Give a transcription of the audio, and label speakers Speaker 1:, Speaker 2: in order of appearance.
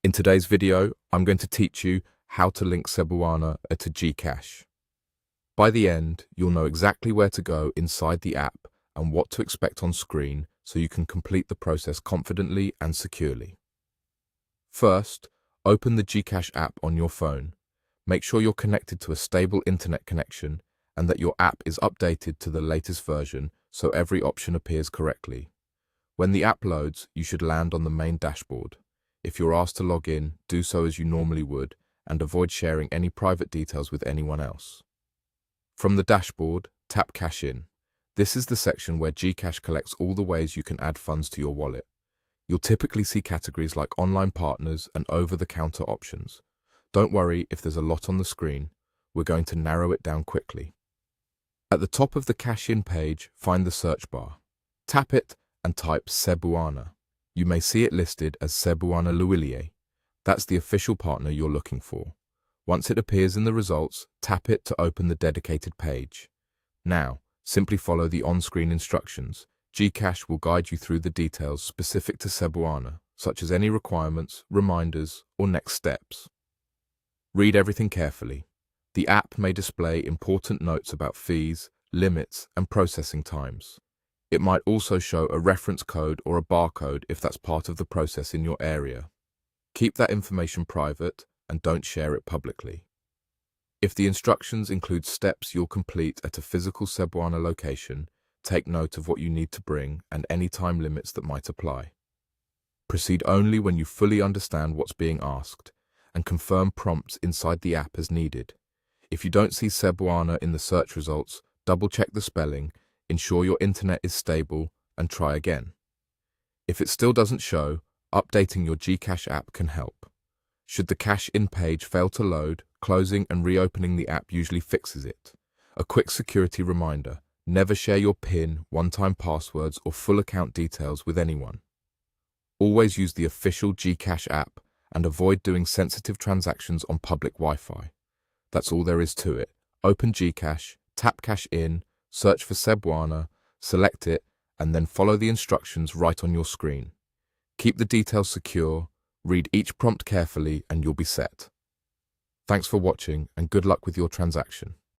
Speaker 1: In today's video, I'm going to teach you how to link Cebuana to GCash. By the end, you'll know exactly where to go inside the app and what to expect on screen so you can complete the process confidently and securely. First, open the GCash app on your phone. Make sure you're connected to a stable internet connection and that your app is updated to the latest version so every option appears correctly. When the app loads, you should land on the main dashboard. If you're asked to log in, do so as you normally would and avoid sharing any private details with anyone else. From the dashboard, tap Cash In. This is the section where GCash collects all the ways you can add funds to your wallet. You'll typically see categories like online partners and over-the-counter options. Don't worry if there's a lot on the screen. We're going to narrow it down quickly. At the top of the Cash In page, find the search bar. Tap it and type Cebuana. You may see it listed as Cebuana Lhuillier. That's the official partner you're looking for. Once it appears in the results, tap it to open the dedicated page. Now, simply follow the on-screen instructions. GCash will guide you through the details specific to Cebuana, such as any requirements, reminders, or next steps. Read everything carefully. The app may display important notes about fees, limits, and processing times. It might also show a reference code or a barcode if that's part of the process in your area. Keep that information private and don't share it publicly. If the instructions include steps you'll complete at a physical Cebuana location, take note of what you need to bring and any time limits that might apply. Proceed only when you fully understand what's being asked and confirm prompts inside the app as needed. If you don't see Cebuana in the search results, double-check the spelling, ensure your internet is stable, and try again. If it still doesn't show, updating your GCash app can help. Should the Cash In page fail to load, closing and reopening the app usually fixes it. A quick security reminder: never share your PIN, one-time passwords, or full account details with anyone. Always use the official GCash app and avoid doing sensitive transactions on public Wi-Fi. That's all there is to it. Open GCash, tap Cash In, search for Cebuana, select it, and then follow the instructions right on your screen. Keep the details secure, read each prompt carefully, and you'll be set. Thanks for watching, and good luck with your transaction.